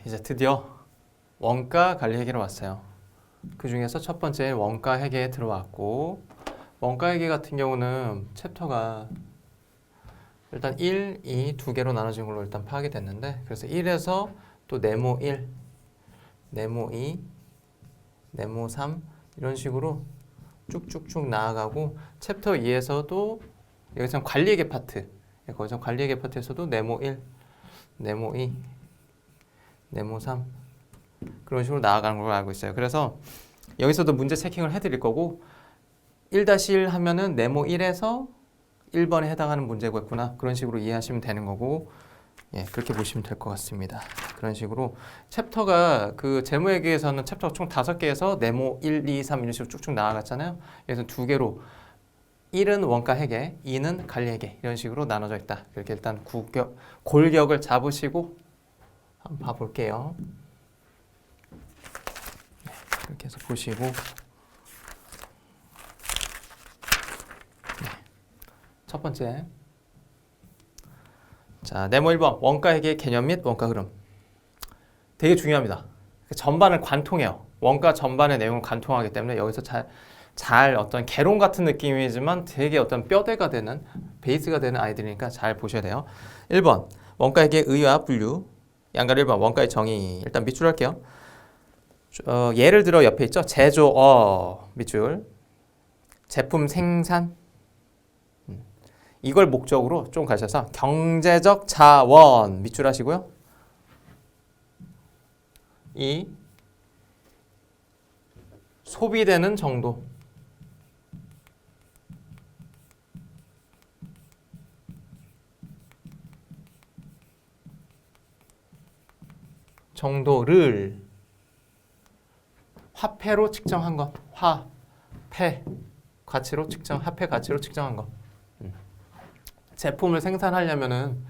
이제 드디어 원가 관리 회계로 왔어요. 그 중에서 첫 번째 원가 회계에 들어왔고, 원가 회계 같은 경우는 챕터가 일단 1, 2 두 개로 나눠진 걸로 일단 파악이 됐는데, 그래서 1에서 또 네모 1, 네모 2, 네모 3 이런 식으로 쭉쭉쭉 나아가고, 챕터 2에서도 여기서 관리회계 파트, 거기서 관리회계 파트에서도 네모 1, 네모 2, 네모 3 그런 식으로 나아가는 걸로 알고 있어요. 그래서 여기서도 문제 체킹을 해드릴 거고, 1-1 하면은 네모 1에서 1번에 해당하는 문제겠구나, 그런 식으로 이해하시면 되는 거고, 예, 그렇게 보시면 될 것 같습니다. 그런 식으로 챕터가 그 재무회계에서는 챕터가 총 5개에서 네모 1, 2, 3 이런 식으로 쭉쭉 나아갔잖아요. 그래서 두 개로 1은 원가 회계, 2는 관리 회계 이런 식으로 나눠져 있다. 이렇게 일단 골격을 잡으시고 한번 봐볼게요. 이렇게 해서 보시고, 첫 번째, 자, 네모 1번 원가 회계의 개념 및 원가 흐름. 되게 중요합니다. 전반을 관통해요. 원가 전반의 내용을 관통하기 때문에 여기서 잘 어떤 개론 같은 느낌이지만 되게 어떤 뼈대가 되는, 베이스가 되는 아이들이니까 잘 보셔야 돼요. 1번 원가 회계의 의의와 분류. 양가로 1번 원가의 정의. 일단 밑줄 할게요. 예를 들어 옆에 있죠. 제조, 밑줄. 제품 생산. 이걸 목적으로 좀 가셔서 경제적 자원 밑줄 하시고요. 2. 소비되는 정도. 정도를 화폐로 측정한 것. 화폐 가치로 측정한 것. 제품을 생산하려면은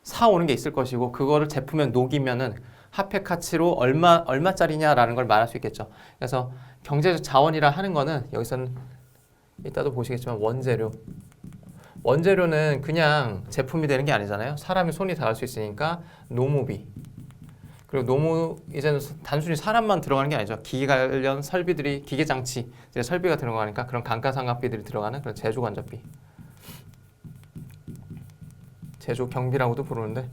사오는 게 있을 것이고, 그거를 제품에 녹이면은 화폐 가치로 얼마짜리냐라는 걸 말할 수 있겠죠. 그래서 경제적 자원이라 하는 거는 여기서는 이따도 보시겠지만 원재료는 그냥 제품이 되는 게 아니잖아요. 사람이 손이 닿을 수 있으니까 노무비, 그리고 이제는 단순히 사람만 들어가는 게 아니죠. 기계 관련 설비들이, 기계 장치 설비가 들어가니까 그런 감가상각비들이 들어가는 그런 제조 간접비, 제조 경비라고도 부르는데,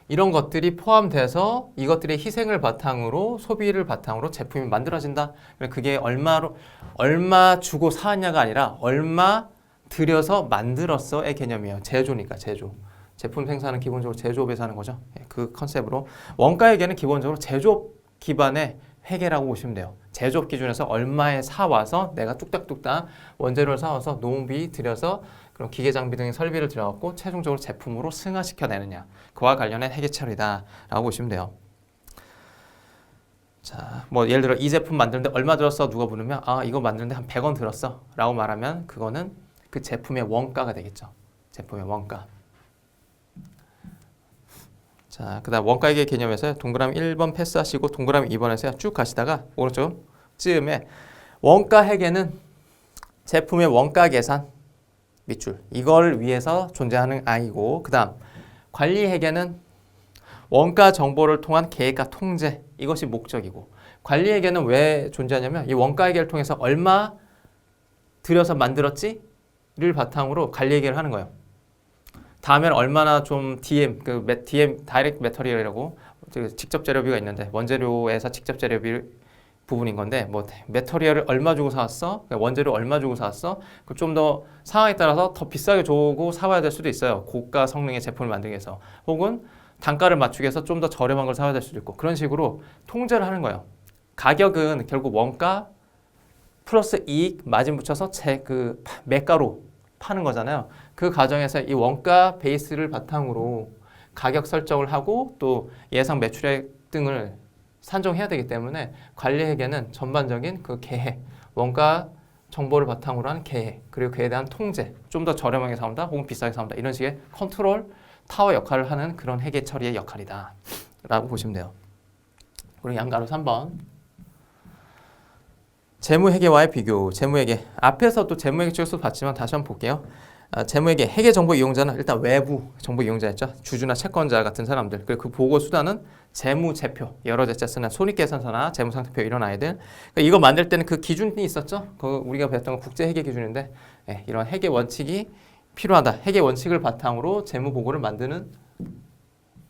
이런 것들이 포함돼서 이것들의 희생을 바탕으로, 소비를 바탕으로 제품이 만들어진다. 그게 얼마 주고 사왔냐가 아니라 얼마 들여서 만들었어의 개념이에요. 제조니까 제조. 제품 생산은 기본적으로 제조업에서 하는 거죠. 그 컨셉으로 원가 회계는 기본적으로 제조업 기반의 회계라고 보시면 돼요. 제조업 기준에서 얼마에 사와서 내가 뚝딱뚝딱 원재료를 사와서 노무비 들여서 그런 기계 장비 등의 설비를 들여갖고 최종적으로 제품으로 승화시켜내느냐, 그와 관련된 회계 처리다라고 보시면 돼요. 자, 뭐 예를 들어 이 제품 만드는데 얼마 들었어? 누가 물으면 이거 만드는데 한 100원 들었어 라고 말하면 그거는 그 제품의 원가가 되겠죠. 제품의 원가. 자, 그 다음 원가 회계 개념에서 동그라미 1번 패스하시고 동그라미 2번에서 쭉 가시다가 오른쪽쯤에 원가 회계는 제품의 원가 계산 밑줄, 이걸 위해서 존재하는 아이고, 그 다음 관리 회계는 원가 정보를 통한 계획과 통제, 이것이 목적이고, 관리 회계는 왜 존재하냐면 이 원가 회계를 통해서 얼마 들여서 만들었지를 바탕으로 관리 회계를 하는 거예요. 다음에는 얼마나 좀 DM 다이렉트 매터리얼이라고 직접 재료비가 있는데, 원재료에서 직접 재료비 부분인 건데, 뭐 매터리얼을 얼마 주고 사왔어? 원재료 얼마 주고 사왔어? 좀 더 상황에 따라서 더 비싸게 주고 사와야 될 수도 있어요. 고가 성능의 제품을 만들기 위해서. 혹은 단가를 맞추기 위해서 좀 더 저렴한 걸 사와야 될 수도 있고, 그런 식으로 통제를 하는 거예요. 가격은 결국 원가 플러스 이익 마진 붙여서 매가로 파는 거잖아요. 그 과정에서 이 원가 베이스를 바탕으로 가격 설정을 하고 또 예상 매출액 등을 산정해야 되기 때문에 관리 회계는 전반적인 그 계획, 원가 정보를 바탕으로 한 계획, 그리고 그에 대한 통제, 좀 더 저렴하게 사온다 혹은 비싸게 사온다, 이런 식의 컨트롤 타워 역할을 하는 그런 회계 처리의 역할이다 라고 보시면 돼요. 그리고 양가로 3번 재무회계와의 비교. 재무회계 앞에서 또 재무회계 쪽에서 봤지만 다시 한번 볼게요. 재무회계 회계 정보 이용자는 일단 외부 정보 이용자였죠. 주주나 채권자 같은 사람들. 그리고 그 보고 수단은 재무제표, 여러 제자 쓰는 손익계산서나 재무상태표 이런 아이들. 그러니까 이거 만들 때는 그 기준이 있었죠. 그 우리가 배웠던 건 국제회계 기준인데 이런 회계 원칙이 필요하다. 회계 원칙을 바탕으로 재무보고를 만드는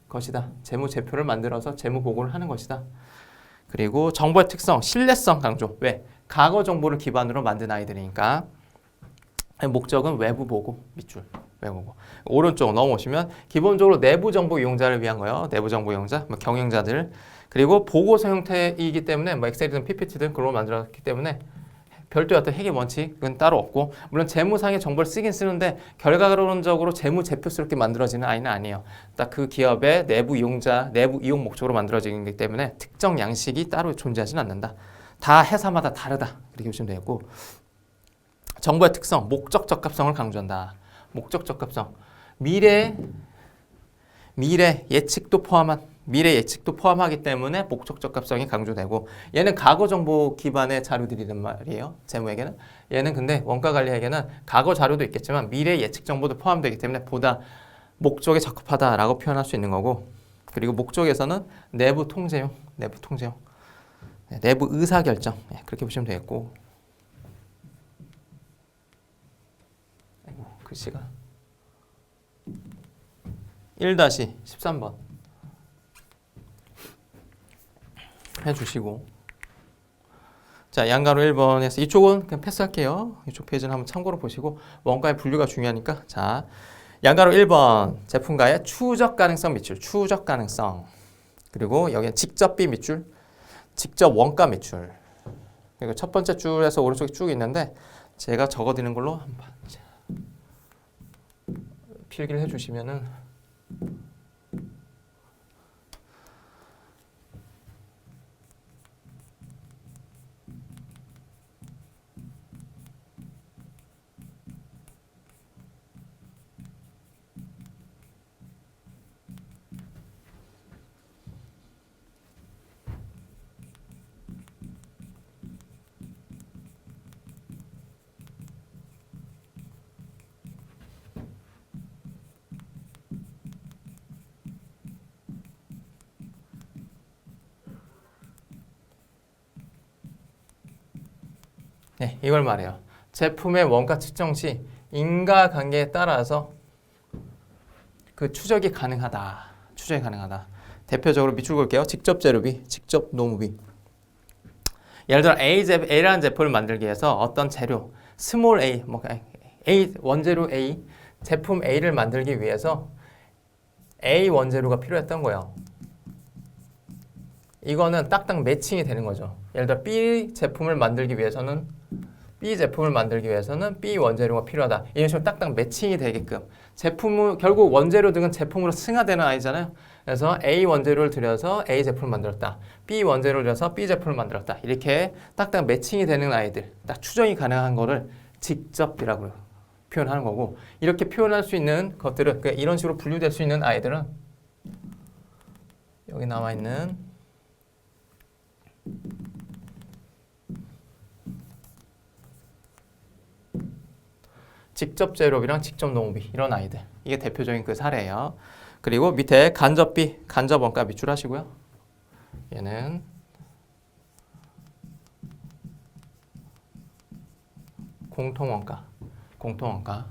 것이다. 재무제표를 만들어서 재무보고를 하는 것이다. 그리고 정보의 특성, 신뢰성 강조. 왜? 과거 정보를 기반으로 만든 아이들이니까. 목적은 외부 보고, 밑줄. 외부 보고. 오른쪽 넘어오시면 기본적으로 내부 정보 이용자를 위한 거예요. 내부 정보 이용자, 뭐 경영자들. 그리고 보고서 형태이기 때문에 뭐 엑셀이든 PPT든 그런 걸 만들었기 때문에 별도의 어떤 회계 원칙은 따로 없고, 물론 재무상의 정보를 쓰긴 쓰는데 결과론적으로 재무제표스럽게 만들어지는 아이는 아니에요. 딱 그 기업의 내부 이용자, 내부 이용 목적으로 만들어지기 때문에 특정 양식이 따로 존재하지는 않는다. 다 회사마다 다르다. 이렇게 보시면 되겠고, 정보의 특성, 목적 적합성을 강조한다. 목적 적합성, 미래 예측도 포함하기 때문에 목적 적합성이 강조되고, 얘는 과거 정보 기반의 자료들이란 말이에요. 재무회계는. 얘는 근데 원가 관리회계는 과거 자료도 있겠지만 미래 예측 정보도 포함되기 때문에 보다 목적에 적합하다라고 표현할 수 있는 거고, 그리고 목적에서는 내부 통제용, 내부 의사결정, 그렇게 보시면 되겠고. 아이고, 글씨가 1-13번 해주시고, 자, 양가로 1번에서 이쪽은 그냥 패스할게요. 이쪽 페이지는 한번 참고로 보시고, 원가의 분류가 중요하니까. 자, 양가로 1번 제품가의 추적 가능성 밑줄, 추적 가능성. 그리고 여기는 직접비 밑줄, 직접 원가 밑줄. 그리고 첫 번째 줄에서 오른쪽에 쭉 있는데 제가 적어드리는 걸로 한번 필기를 해주시면은 네, 이걸 말해요. 제품의 원가 측정 시 인과관계에 따라서 그 추적이 가능하다. 대표적으로 밑줄 그을게요. 직접 재료비, 직접 노무비. 예를 들어 A라는 제품을 만들기 위해서 어떤 재료, 스몰 a, A 원재료 A, 제품 A를 만들기 위해서 A 원재료가 필요했던 거예요. 이거는 딱딱 매칭이 되는 거죠. 예를 들어 B 제품을 만들기 위해서는 B 원재료가 필요하다. 이런 식으로 딱딱 매칭이 되게끔. 제품을 결국 원재료 등은 제품으로 승화되는 아이잖아요. 그래서 A 원재료를 들여서 A 제품을 만들었다. B 원재료를 들여서 B 제품을 만들었다. 이렇게 딱딱 매칭이 되는 아이들, 딱 추정이 가능한 거를 직접이라고 표현하는 거고, 이렇게 표현할 수 있는 것들은, 이런 식으로 분류될 수 있는 아이들은 여기 나와 있는 직접 재료비랑 직접 노무비, 이런 아이들. 이게 대표적인 그 사례예요. 그리고 밑에 간접비, 간접 원가 밑줄 하시고요. 얘는 공통원가라고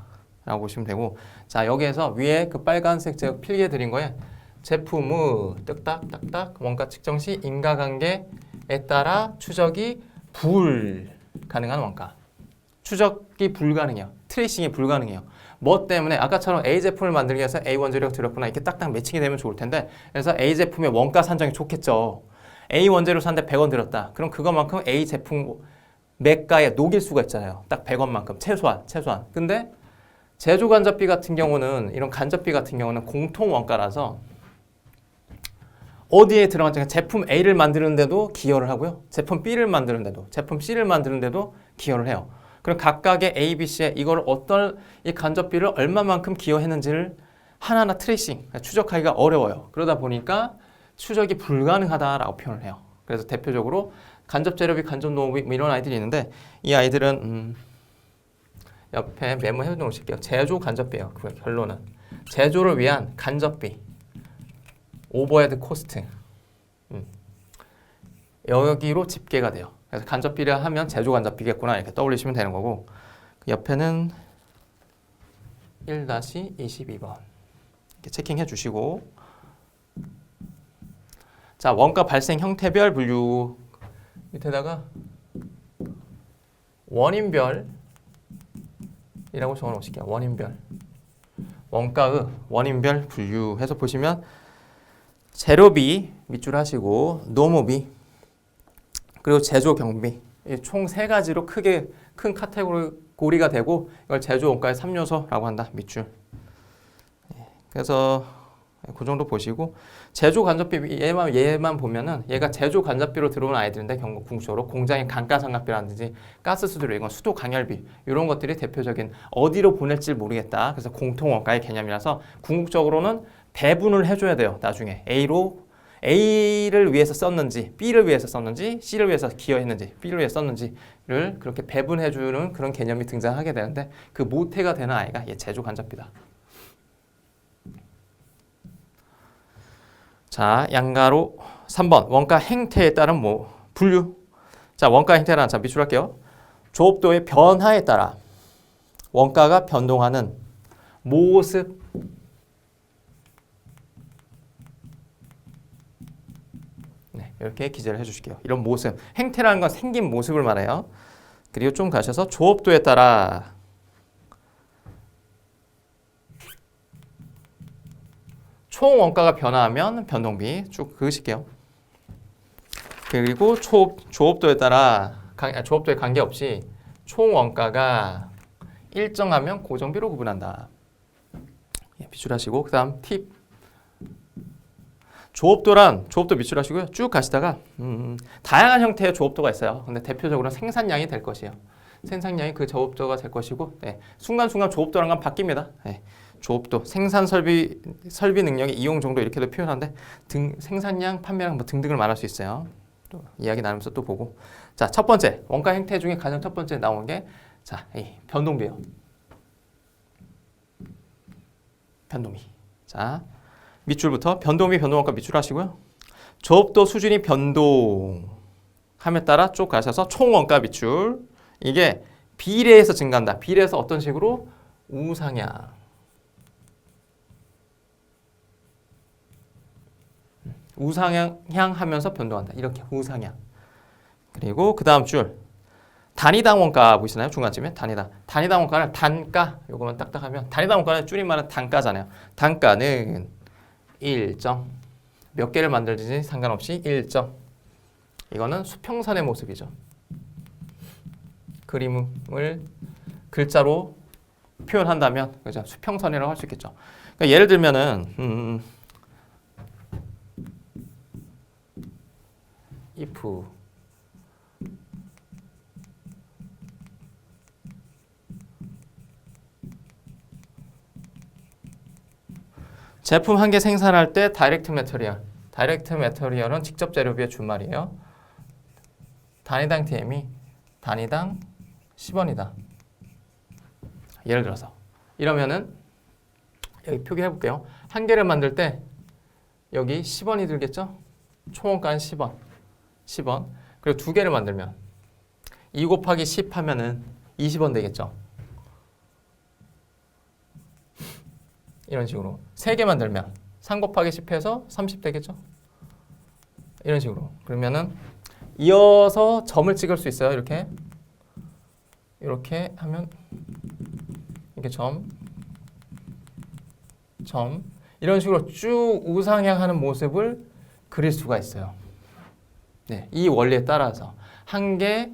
보시면 되고, 자, 여기에서 위에 그 빨간색 제가 필기해 드린 거에 제품의 딱딱 원가 측정 시 인과관계에 따라 추적이 불가능한 원가. 추적이 불가능해요. 트레이싱이 불가능해요. 뭐 때문에? 아까처럼 A 제품을 만들기 위해서 A 원재료가 들었구나. 이렇게 딱딱 매칭이 되면 좋을 텐데, 그래서 A 제품의 원가 산정이 좋겠죠. A 원재료 샀는데 100원 들었다. 그럼 그것만큼 A 제품 매가에 녹일 수가 있잖아요. 딱 100원만큼 최소한. 근데 제조 간접비 같은 경우는, 이런 간접비 같은 경우는 공통 원가라서 어디에 들어간지, 제품 A를 만드는데도 기여를 하고요. 제품 B를 만드는데도, 제품 C를 만드는데도 기여를 해요. 그럼 각각의 A, B, C에 이걸 어떤 이 간접비를 얼마만큼 기여했는지를 하나하나 트레이싱, 추적하기가 어려워요. 그러다 보니까 추적이 불가능하다라고 표현을 해요. 그래서 대표적으로 간접재료비, 간접노무비 이런 아이들이 있는데, 이 아이들은 옆에 메모해 놓으실게요. 제조 간접비예요. 그 결론은 제조를 위한 간접비, 오버헤드 코스트, 여기로 집계가 돼요. 그래서 간접비례 하면 제조 간접비겠구나 이렇게 떠올리시면 되는 거고 그 옆에는 1-22번 이렇게 체킹해 주시고 자 원가 발생 형태별 분류 밑에다가 원인별이라고 적어 놓으실게요. 원인별 원가의 원인별 분류해서 보시면 재료비 밑줄 하시고 노무비 그리고 제조 경비 총 세 가지로 크게 큰 카테고리가 되고 이걸 제조 원가의 3요소라고 한다. 밑줄. 그래서 그 정도 보시고 제조 간접비 얘만 보면은 얘가 제조 간접비로 들어온 아이들인데 궁극적으로 공장의 감가상각비라든지 가스 수수료 이건 수도 강열비 이런 것들이 대표적인 어디로 보낼지 모르겠다. 그래서 공통 원가의 개념이라서 궁극적으로는 배분을 해줘야 돼요. 나중에 A를 위해서 썼는지 B를 위해서 썼는지 C를 위해서 기여했는지 B를 위해서 썼는지를 그렇게 배분해주는 그런 개념이 등장하게 되는데 그 모태가 되는 아이가 얘 제조 간접비다. 자, 양가로 3번 원가 행태에 따른 분류. 자, 원가 행태란 자 밑줄할게요. 조업도의 변화에 따라 원가가 변동하는 모습. 네, 이렇게 기재를 해주실게요. 이런 모습. 행태라는 건 생긴 모습을 말해요. 그리고 좀 가셔서 조업도에 따라 총 원가가 변화하면 변동비 쭉 그으실게요. 그리고 조업도에 따라 조업도에 관계없이 총 원가가 일정하면 고정비로 구분한다. 밑줄하시고 그 다음 팁. 조업도 밑줄하시고요. 쭉 가시다가 다양한 형태의 조업도가 있어요. 근데 대표적으로 생산량이 될 것이에요. 생산량이 그 조업도가 될 것이고 순간순간 조업도란 건 바뀝니다. 조업도, 생산 설비 능력의 이용 정도 이렇게도 표현하는데 생산량, 판매량 등등을 말할 수 있어요. 또 이야기 나누면서 또 보고 자, 첫 번째 원가 행태 중에 가장 첫 번째 나온 게 자, 변동비예요. 변동비. 자, 밑줄부터 변동비, 변동원가 밑줄하시고요. 조업도 수준이 변동함에 따라 쭉 가셔서 총원가 밑줄. 이게 비례해서 증가한다. 비례해서 어떤 식으로? 우상향. 우상향하면서 변동한다. 이렇게 우상향. 그리고 그 다음 줄 단위당 원가 보이시나요? 중간쯤에 단위당 원가는 단가 요거만 딱딱하면 단위당 원가는 줄임말은 단가잖아요. 단가는 일정 몇 개를 만들든지 상관없이 일정. 이거는 수평선의 모습이죠. 그림을 글자로 표현한다면 그죠? 수평선이라고 할 수 있겠죠. 그러니까 예를 들면은 if 제품 한 개 생산할 때 다이렉트 매터리얼은 직접 재료비의 준말이에요. 단위당 TM이 단위당 10원이다. 예를 들어서 이러면은 여기 표기해 볼게요. 한 개를 만들 때 여기 10원이 들겠죠? 총원가는 10원. 그리고 두 개를 만들면 2 곱하기 10 하면은 20원 되겠죠? 이런 식으로. 3개 만들면 3 곱하기 10 해서 30 되겠죠? 이런 식으로. 그러면은 이어서 점을 찍을 수 있어요. 이렇게 하면 이렇게 점 이런 식으로 쭉 우상향하는 모습을 그릴 수가 있어요. 네, 이 원리에 따라서 한 개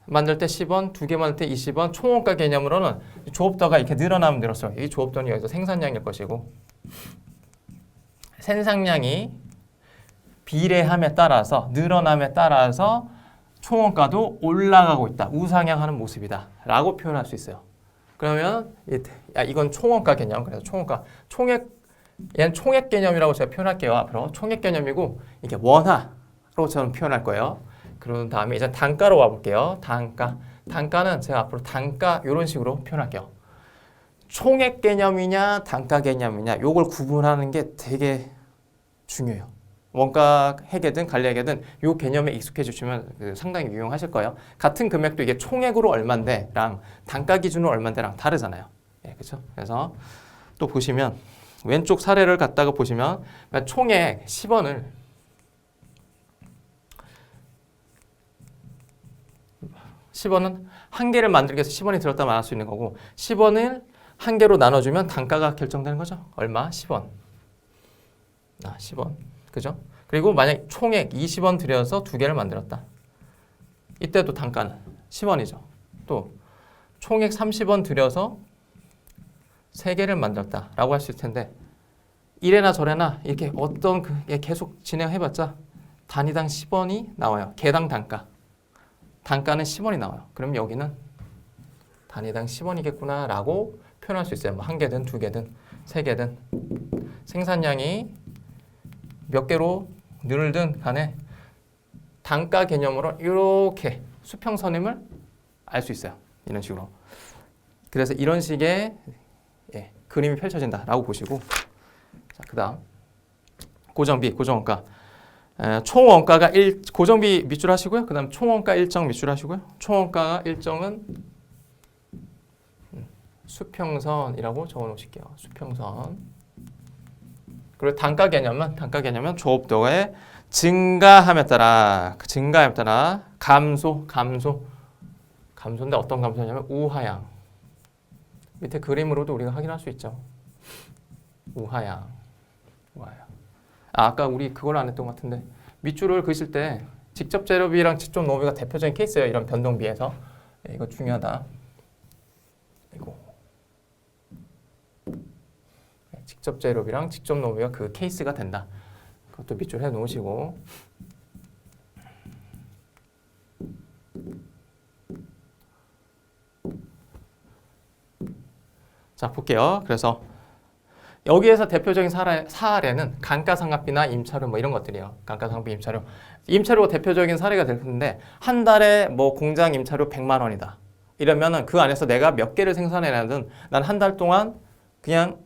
만들 때 10원, 두 개 만들 때 20원, 총원가 개념으로는 조업도가 이렇게 늘어나면 늘었어요. 이 조업도는 여기서 생산량일 것이고 생산량이 비례함에 따라서 늘어남에 따라서 총원가도 올라가고 있다. 우상향하는 모습이다. 라고 표현할 수 있어요. 그러면 이건 총원가 개념. 그래서 얘는 총액 개념이라고 제가 표현할게요. 앞으로 총액 개념이고 이게 원화로 저는 표현할 거예요. 그런 다음에 이제 단가로 와볼게요. 단가는 제가 앞으로 단가 이런 식으로 표현할게요. 총액 개념이냐 단가 개념이냐 요걸 구분하는 게 되게 중요해요. 원가 회계든 관리 회계든 이 개념에 익숙해지시면 상당히 유용하실 거예요. 같은 금액도 이게 총액으로 얼만데랑 단가 기준으로 얼만데랑 다르잖아요. 예, 그렇죠? 그래서 또 보시면 왼쪽 사례를 갖다가 보시면 총액 10원을 한 개를 만들기 위해서 10원이 들었다 말할 수 있는 거고 10원을 한 개로 나눠주면 단가가 결정되는 거죠. 얼마? 10원. 10원. 그죠? 그리고 만약 총액 20원 들여서 두 개를 만들었다. 이때도 단가는 10원이죠. 또 총액 30원 들여서 세 개를 만들었다 라고 할 수 있을 텐데 이래나 저래나 이렇게 어떤 게 계속 진행해봤자 단위당 10원이 나와요. 개당 단가. 단가는 10원이 나와요. 그럼 여기는 단위당 10원이겠구나 라고 표현할 수 있어요. 뭐 한 개든 두 개든 세 개든 생산량이 몇 개로 늘든 간에 단가 개념으로 이렇게 수평선임을 알 수 있어요. 이런 식으로. 그래서 이런 식의 그림이 펼쳐진다라고 보시고 자, 그다음 고정비, 고정원가. 총원가가 고정비 밑줄 하시고요. 그다음 총원가 일정 밑줄 하시고요. 총원가 일정은 수평선이라고 적어 놓으실게요. 수평선. 그리고 단가 개념은 조업도의 증가함에 따라 감소인데 어떤 감소냐면 우하향. 밑에 그림으로도 우리가 확인할 수 있죠. 우하향. 아까 우리 그걸 안 했던 것 같은데 밑줄을 그실 때 직접 재료비랑 직접 노무비가 대표적인 케이스예요. 이런 변동비에서. 이거 중요하다. 직접 재료비랑 직접 노무비가 그 케이스가 된다. 그것도 밑줄 해 놓으시고 자 볼게요. 그래서 여기에서 대표적인 사례는 감가상각비나 임차료 뭐 이런 것들이에요. 감가상각비, 임차료가 대표적인 사례가 될 텐데 한 달에 뭐 공장 임차료 100만 원이다. 이러면은 그 안에서 내가 몇 개를 생산해내든 난 한 달 동안 그냥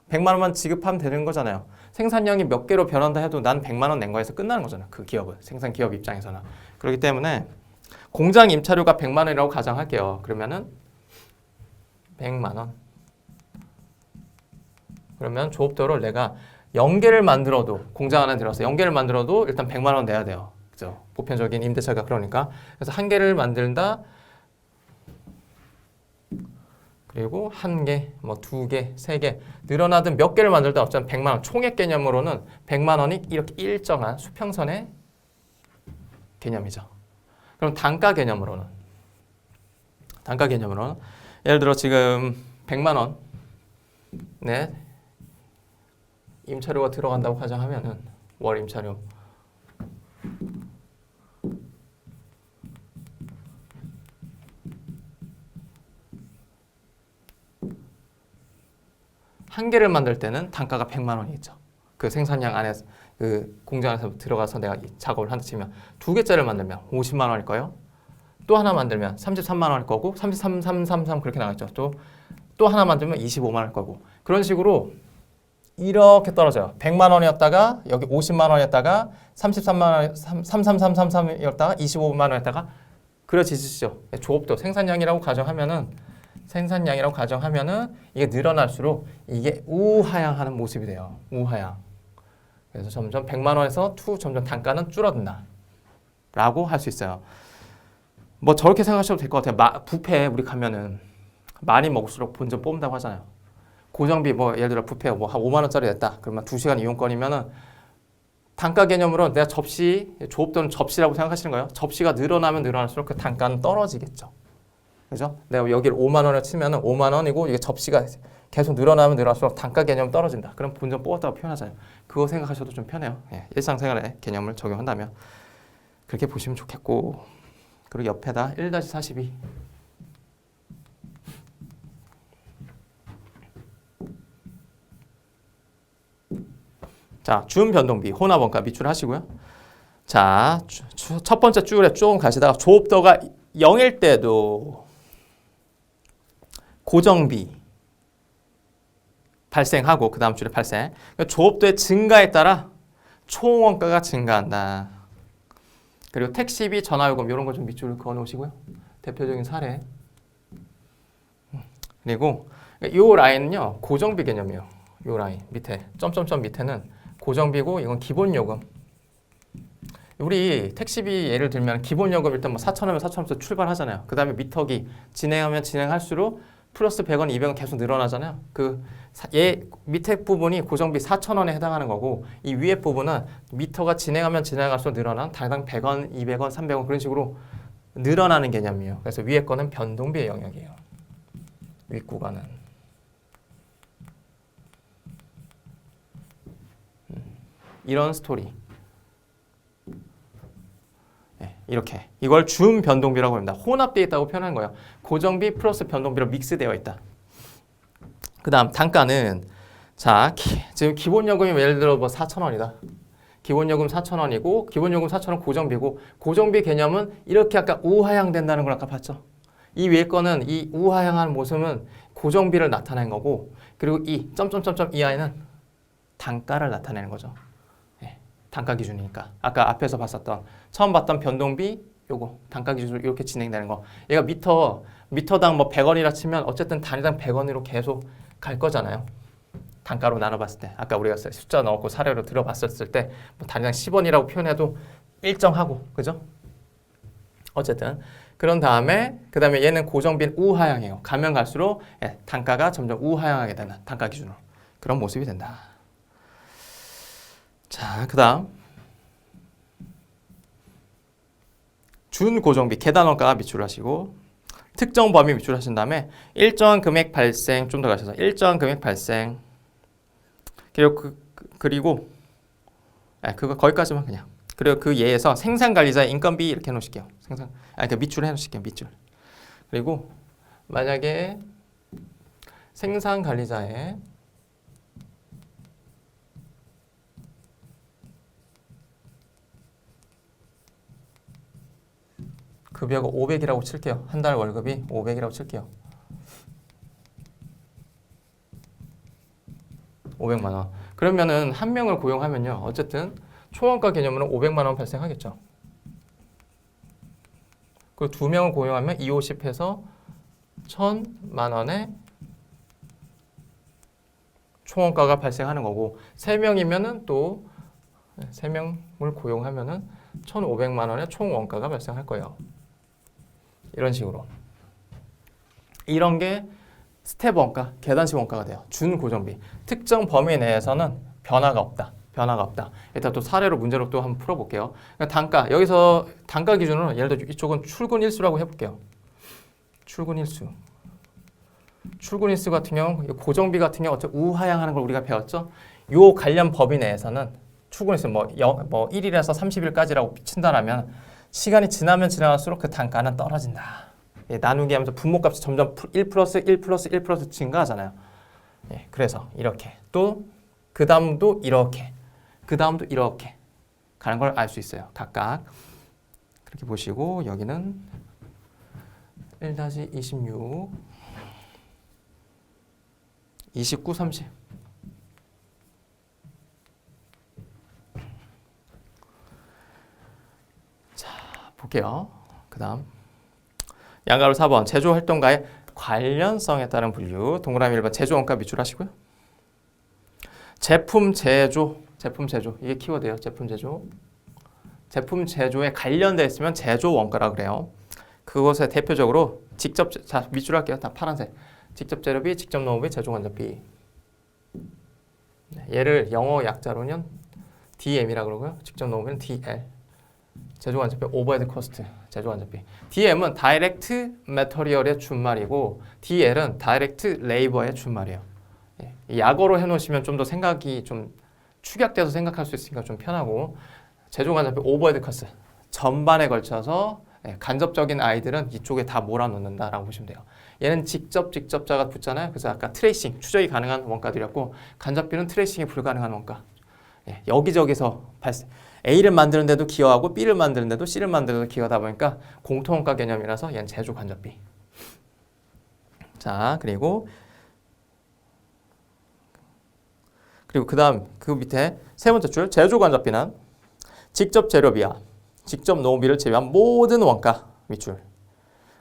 100만 원만 지급하면 되는 거잖아요. 생산량이 몇 개로 변한다 해도 난 100만 원 낸 거에서 끝나는 거잖아요. 그 기업은, 생산 기업 입장에서는. 그렇기 때문에 공장 임차료가 100만 원이라고 가정할게요. 그러면은 100만 원. 그러면 조업도를 내가 0개를 만들어도 공장 안에 들어서 0개를 만들어도 일단 100만 원 내야 돼요. 그죠? 보편적인 임대차가 그러니까. 그래서 한 개를 만든다. 그리고 한 개, 뭐 두 개, 세 개 늘어나든 몇 개를 만들든 어차피 100만 원 총액 개념으로는 100만 원이 이렇게 일정한 수평선의 개념이죠. 그럼 단가 개념으로는 예를 들어 지금 100만 원 네. 임차료가 들어간다고 가정하면은 월 임차료 한 개를 만들 때는 단가가 100만 원이겠죠. 그 생산량 안에서 그 공장 안에서 들어가서 내가 작업을 한다 치면 두 개짜리를 만들면 50만 원일 거예요. 또 하나 만들면 33만 원일 거고 33 그렇게 나가죠. 또 하나 만들면 25만 원일 거고 그런 식으로 이렇게 떨어져요. 100만 원이었다가 여기 50만 원이었다가 33만 원, 33333이었다가 25만 원이었다가 그려지시죠. 조업도 생산량이라고 가정하면은 이게 늘어날수록 이게 우하향하는 모습이 돼요. 우하향. 그래서 점점 100만 원에서 점점 단가는 줄어든다. 라고 할 수 있어요. 뭐 저렇게 생각하셔도 될 것 같아요. 뷔페 우리 가면은 많이 먹을수록 본전 뽑는다고 하잖아요. 고정비 뭐 예를 들어 뷔페 뭐 한 5만 원짜리 냈다. 그러면 2시간 이용권이면은 단가 개념으로 내가 조업도는 접시라고 생각하시는 거예요. 접시가 늘어나면 늘어날수록 그 단가는 떨어지겠죠. 그죠? 내가 여기를 5만 원을 치면은 5만 원이고 이게 접시가 계속 늘어나면 늘어날수록 단가 개념 떨어진다. 그럼 본전 뽑았다고 표현하잖아요. 그거 생각하셔도 좀 편해요. 예, 일상생활에 개념을 적용한다면 그렇게 보시면 좋겠고 그리고 옆에다 1-42 자, 준변동비, 혼합원가 밑줄 하시고요. 자, 첫 번째 줄에 쭉 가시다가 조업도가 0일 때도 고정비 발생하고 그 다음 줄에 발생. 그러니까 조업도의 증가에 따라 총 원가가 증가한다. 그리고 택시비, 전화요금 이런 거 좀 밑줄을 그어 놓으시고요. 대표적인 사례. 그리고 이 라인은요 고정비 개념이에요. 이 라인 밑에 점점점 밑에는 고정비고 이건 기본요금. 우리 택시비 예를 들면 기본요금 일단 뭐 4,000원이면 4,000원부터 출발하잖아요. 그 다음에 미터기 진행하면 진행할수록 플러스 100원, 200원 계속 늘어나잖아요. 얘 밑에 부분이 고정비 4,000원에 해당하는 거고 이 위에 부분은 미터가 진행하면 진행할수록 늘어난 당당 100원, 200원, 300원 그런 식으로 늘어나는 개념이에요. 그래서 위에 거는 변동비의 영역이에요. 윗구간은. 이런 스토리. 이렇게 이걸 준 변동비라고 합니다. 혼합되어 있다고 표현한 거예요. 고정비 플러스 변동비로 믹스되어 있다. 그 다음 단가는 자 지금 기본요금이 예를 들어 뭐 4,000원이다. 기본요금 4,000원이고 기본요금 4,000원 고정비고 고정비 개념은 이렇게 아까 우하향 된다는 걸 아까 봤죠. 이 위에 거는 이 우하향하는 모습은 고정비를 나타낸 거고 그리고 이 점점점점 이 아이는 단가를 나타내는 거죠. 단가 기준이니까 아까 앞에서 봤었던 처음 봤던 변동비 요거 단가 기준으로 이렇게 진행되는 거 얘가 미터당 뭐 100원이라 치면 어쨌든 단위당 100원으로 계속 갈 거잖아요. 단가로 나눠봤을 때 아까 우리가 숫자 넣고 사례로 들어봤었을 때 뭐 단위당 10원이라고 표현해도 일정하고 그죠? 어쨌든 그런 다음에 그 다음에 얘는 고정비는 우하향이에요. 가면 갈수록 단가가 점점 우하향하게 되는 단가 기준으로 그런 모습이 된다. 자, 그 다음 준고정비 계단원가 밑줄하시고 특정 범위 밑줄하신 다음에 일정한 금액 발생 좀 더 가셔서 일정한 금액 발생 그리고 그거 거기까지만 그냥 그리고 그 예에서 생산관리자의 인건비 이렇게 해놓으실게요. 그 밑줄 해놓으실게요. 밑줄. 그리고 만약에 생산관리자의 급여가 500이라고 칠게요. 한 달 월급이 500이라고 칠게요. 500만 원. 그러면은 한 명을 고용하면요. 어쨌든 총원가 개념으로 500만 원 발생하겠죠. 그리고 두 명을 고용하면 250 해서 1,000만 원의 총원가가 발생하는 거고 세 명이면은 또 세 명을 고용하면은 1,500만 원의 총원가가 발생할 거예요. 이런 식으로. 이런 게 스텝 원가, 계단식 원가가 돼요. 준고정비. 특정 범위 내에서는 변화가 없다. 변화가 없다. 일단 또 사례로 문제로 또 한번 풀어볼게요. 그러니까 단가, 여기서 단가 기준으로 예를 들어 이쪽은 출근 일수라고 해볼게요. 출근 일수. 출근 일수 같은 경우, 고정비 같은 경우 어차피 우하향하는 걸 우리가 배웠죠. 요 관련 범위 내에서는 출근 일수 뭐 1일에서 30일까지라고 친다라면 시간이 지나면 지나갈수록 그 단가는 떨어진다. 나누기 하면서 분모값이 점점 1 플러스 1 플러스 1 플러스 증가하잖아요. 그래서 이렇게 또 그 다음도 이렇게 그 다음도 이렇게 가는 걸 알 수 있어요. 각각 그렇게 보시고 여기는 1-26 29, 30 자, 볼게요. 그 다음 양가로 4번 제조활동가의 관련성에 따른 분류 동그라미 1번 제조원가 밑줄 하시고요. 제품 제조 이게 키워드예요. 제품 제조에 관련되어 있으면 제조원가라 그래요. 그것에 대표적으로 직접 자 밑줄 할게요. 다 파란색 직접 재료비, 직접 노무비, 제조간접비. 얘를 영어 약자로는 DM이라고 그러고요. 직접 노무비는 DL. 제조간접비 오버헤드 코스트, 제조간접비. DM은 다이렉트 매터리얼의 준말이고 DL은 다이렉트 레이버의 준말이에요. 약어로 해놓으시면 좀 더 생각이 좀 축약돼서 생각할 수 있으니까 좀 편하고 제조간접비 오버헤드 코스트 전반에 걸쳐서 간접적인 아이들은 이쪽에 다 몰아넣는다라고 보시면 돼요. 얘는 직접자가 붙잖아요. 그래서 아까 트레이싱, 추적이 가능한 원가들이었고 간접비는 트레이싱이 불가능한 원가. 여기저기서 발생. A를 만드는데도 기여하고 B를 만드는데도 C를 만드는데도 기여하다 보니까 공통원가 개념이라서 얘는 제조 간접비. 자, 그리고 그리고 그 다음 그 밑에 세 번째 줄 제조 간접비는 직접 재료비와 직접 노무비를 제외한 모든 원가 밑줄.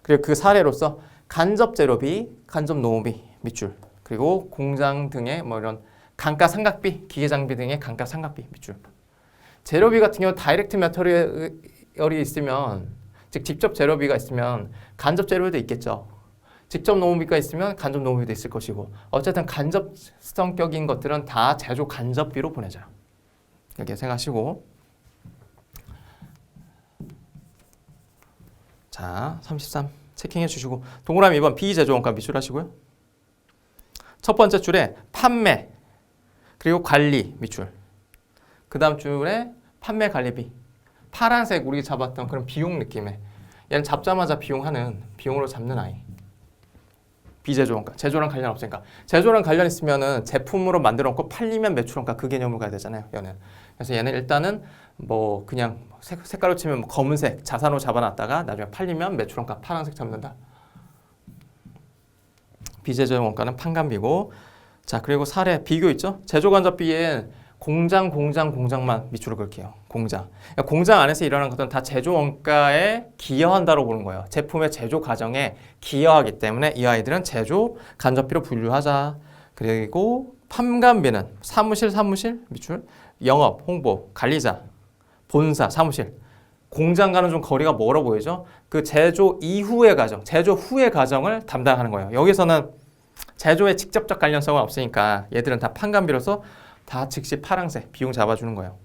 그리고 그 사례로서 간접 재료비, 간접 노무비 밑줄. 그리고 공장 등의 뭐 이런 감가상각비, 기계장비 등의 감가상각비 밑줄. 재료비 같은 경우 다이렉트 매터리얼이 있으면 즉 직접 재료비가 있으면 간접 재료비도 있겠죠. 직접 노무비가 있으면 간접 노무비도 있을 것이고 어쨌든 간접 성격인 것들은 다 제조 간접비로 보내져요. 이렇게 생각하시고 자 33 체킹해 주시고 동그라미 2번 비제조 원가 밑줄 하시고요. 첫 번째 줄에 판매 그리고 관리 밑줄. 그 다음 줄에 판매 관리비. 파란색 우리 잡았던 그런 비용 느낌의 얘는 잡자마자 비용으로 잡는 아이. 비제조 원가. 제조랑 관련 없으니까. 제조랑 관련 있으면은 제품으로 만들어 놓고 팔리면 매출 원가 그 개념으로 가야 되잖아요. 얘는. 그래서 얘는 일단은 뭐 그냥 색깔로 치면 뭐 검은색 자산으로 잡아놨다가 나중에 팔리면 매출 원가 파란색 잡는다. 비제조 원가는 판관비고. 자 그리고 사례 비교 있죠. 제조 간접비엔 공장만 밑줄을 그을게요. 공장. 그러니까 공장 안에서 일어나는 것들은 다 제조 원가에 기여한다고 보는 거예요. 제품의 제조 과정에 기여하기 때문에 이 아이들은 제조 간접비로 분류하자. 그리고 판관비는 사무실 밑줄, 영업, 홍보, 관리자, 본사, 사무실. 공장과는 좀 거리가 멀어 보이죠. 그 제조 이후의 과정, 제조 후의 과정을 담당하는 거예요. 여기서는 제조에 직접적 관련성은 없으니까 얘들은 다 판관비로서 다 즉시 파란색 비용 잡아주는 거예요.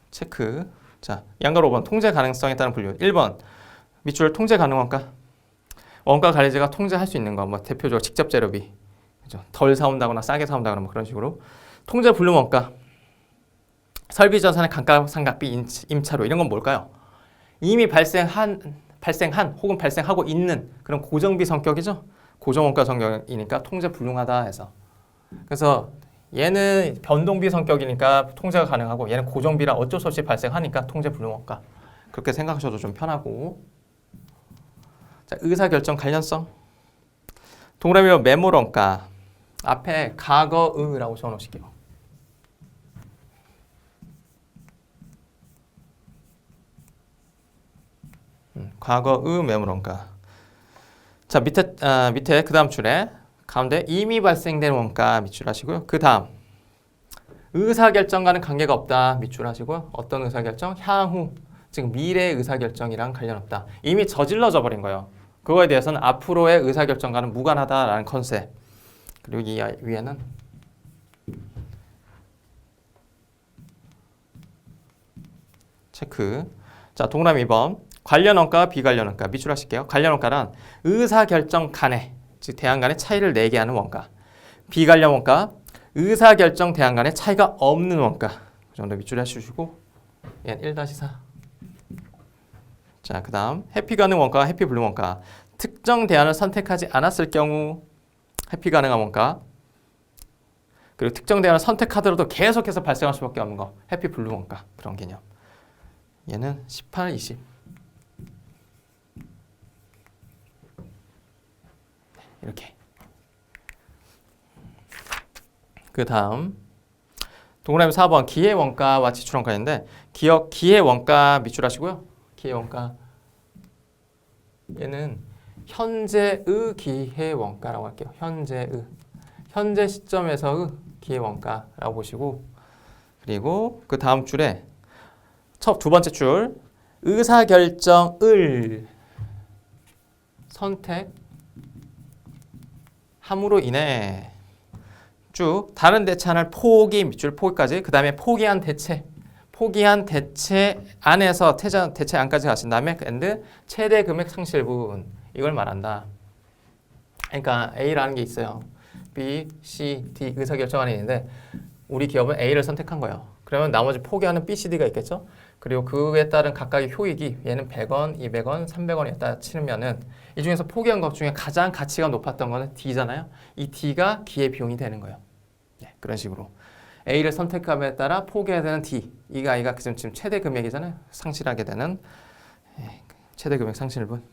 체크. 자, 양가로 5번 통제 가능성에 따른 분류. 1번 밑줄 통제 가능 원가. 원가 관리자가 통제할 수 있는 거. 뭐 대표적으로 직접 재료비. 그죠? 덜 사온다거나 싸게 사온다거나 뭐 그런 식으로. 통제 분류 원가. 설비 전산의 감가상각비 임차료 이런 건 뭘까요? 이미 발생한 혹은 발생하고 있는 그런 고정비 성격이죠. 고정원가 성격이니까 통제 불능하다 해서. 그래서 얘는 변동비 성격이니까 통제가 가능하고 얘는 고정비라 어쩔 수 없이 발생하니까 통제 불능원가. 그렇게 생각하셔도 좀 편하고. 자, 의사결정 관련성. 동그라미로 매몰원가. 앞에 과거의라고 적어놓으실게요. 과거의 매물원가. 자 밑에 그 다음 줄에 가운데 이미 발생된 원가 밑줄 하시고요. 그 다음 의사결정과는 관계가 없다 밑줄 하시고요. 어떤 의사결정? 향후 즉 미래의 의사결정이랑 관련 없다. 이미 저질러져 버린 거예요. 그거에 대해서는 앞으로의 의사결정과는 무관하다라는 컨셉. 그리고 이 위에는 체크. 자 동그라미 2번 관련 원가와 비관련 원가 밑줄 하실게요. 관련 원가란 의사결정 간에 즉 대안 간의 차이를 내게 하는 원가. 비관련 원가 의사결정 대안 간의 차이가 없는 원가. 그 정도 밑줄 해주시고 얘는 1-4. 자, 그 다음 회피 가능 원가와 회피 불능 원가. 특정 대안을 선택하지 않았을 경우 회피 가능한 원가. 그리고 특정 대안을 선택하더라도 계속해서 발생할 수밖에 없는 거. 회피 불능 원가. 그런 개념. 얘는 18-20. 이렇게. 그 다음 동그라미 4번 기회원가와 지출원가인데 기회원가 밑줄 하시고요. 기회원가 얘는 현재의 기회원가라고 할게요. 현재 시점에서의 기회원가라고 보시고 그리고 그 다음 줄에 두 번째 줄 의사결정을 선택함으로 인해 쭉 다른 대체안을 포기 밑줄 포기까지 그 다음에 포기한 대체 안에서 대체안까지 가신 다음에 엔드 최대 금액 상실 부분 이걸 말한다. 그러니까 A라는 게 있어요. B, C, D 의사결정안이 있는데 우리 기업은 A를 선택한 거예요. 그러면 나머지 포기하는 B, C, D가 있겠죠. 그리고 그에 따른 각각의 효익이 얘는 100원, 200원, 300원이었다 치면은 이 중에서 포기한 것 중에 가장 가치가 높았던 거는 D잖아요. 이 D가 기회비용이 되는 거예요. 네, 그런 식으로 A를 선택함에 따라 포기해야 되는 D 이 아이가 지금 최대 금액이잖아요. 상실하게 되는 최대 금액 상실분.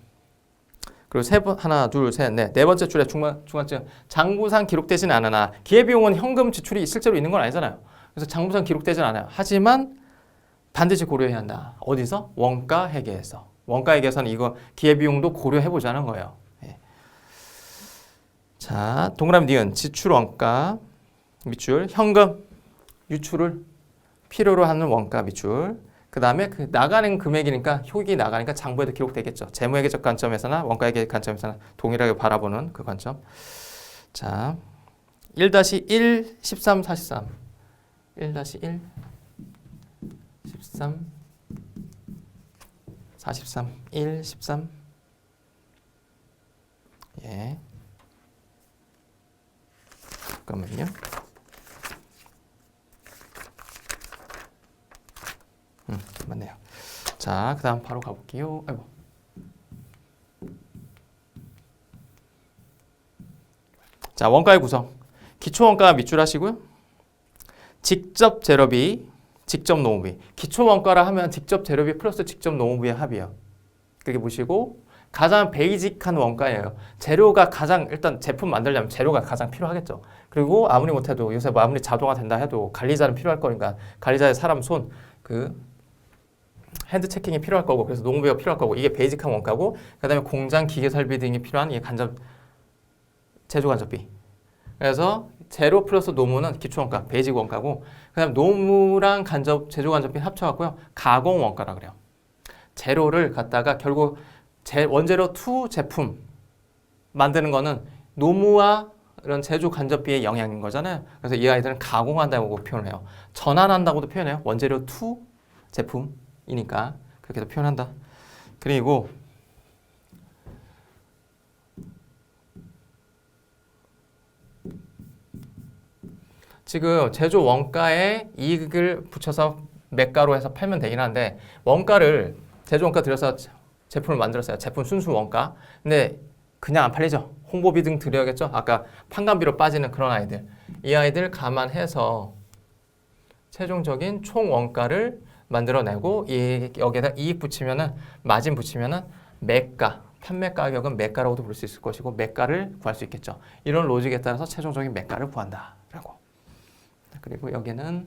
그리고 세 번, 하나, 둘, 셋, 넷. 네 번째 줄에 중간쯤 장부상 기록되지는 않으나 기회비용은 현금 지출이 실제로 있는 건 아니잖아요. 그래서 장부상 기록되지는 않아요. 하지만 반드시 고려해야 한다. 어디서? 원가 회계에서. 원가 회계에서는 이거 기회비용도 고려해보자는 거예요. 예. 자, 동그라미 니은 지출 원가 밑줄 현금 유출을 필요로 하는 원가 밑줄. 그 다음에 그 나가는 금액이니까 효익이 나가니까 장부에도 기록되겠죠. 재무회계적 관점에서나 원가회계 관점에서나 동일하게 바라보는 그 관점. 자, 1-1, 13, 43. 1-1, 13, 43, 1, 13. 예. 잠깐만요. 맞네요. 자, 그 다음 바로 가볼게요. 아이고. 자, 원가의 구성. 기초원가 밑줄 하시고요. 직접 재료비, 직접 노무비. 기초원가라 하면 직접 재료비 플러스 직접 노무비의 합이에요. 그게 보시고 가장 베이직한 원가예요. 재료가 가장 일단 제품 만들려면 재료가 가장 필요하겠죠. 그리고 아무리 못해도 요새 뭐 아무리 자동화 된다 해도 관리자는 필요할 거니까 관리자의 사람 손 핸드 체킹이 필요할 거고 그래서 농부가 필요할 거고 이게 베이직한 원가고 그다음에 공장 기계 설비 등이 필요한 이게 제조 간접비. 그래서 재료 플러스 노무는 기초 원가, 베이직 원가고 그다음에 노무랑 제조 간접비 합쳐갖고요 가공 원가라 그래요. 재료를 갖다가 결국 원재료 투 제품 만드는 거는 노무와 이런 제조 간접비의 영향인 거잖아요. 그래서 이 아이들은 가공한다고 표현해요. 전환한다고도 표현해요. 원재료 투 제품이니까 그렇게도 표현한다. 그리고 지금 제조 원가에 이익을 붙여서 매가로 해서 팔면 되긴 한데 원가를 제조 원가 들여서 제품을 만들었어요. 제품 순수 원가. 근데 그냥 안 팔리죠. 홍보비 등 들여야겠죠. 아까 판관비로 빠지는 그런 아이들. 이 아이들 감안해서 최종적인 총 원가를 만들어내고 여기에다 이익 붙이면은 마진 붙이면은 매가, 판매 가격은 매가라고도 부를 수 있을 것이고 매가를 구할 수 있겠죠. 이런 로직에 따라서 최종적인 매가를 구한다라고. 그리고 여기는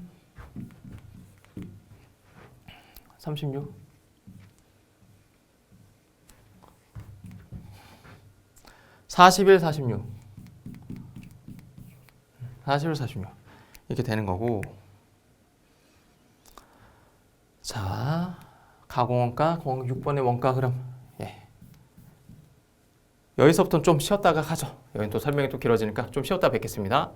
36 41, 46 41, 46 이렇게 되는 거고 자 가공원가 6번의 원가 흐름 여기서부터는 좀 쉬었다가 가죠. 여기는 또 설명이 또 길어지니까 좀 쉬었다 뵙겠습니다.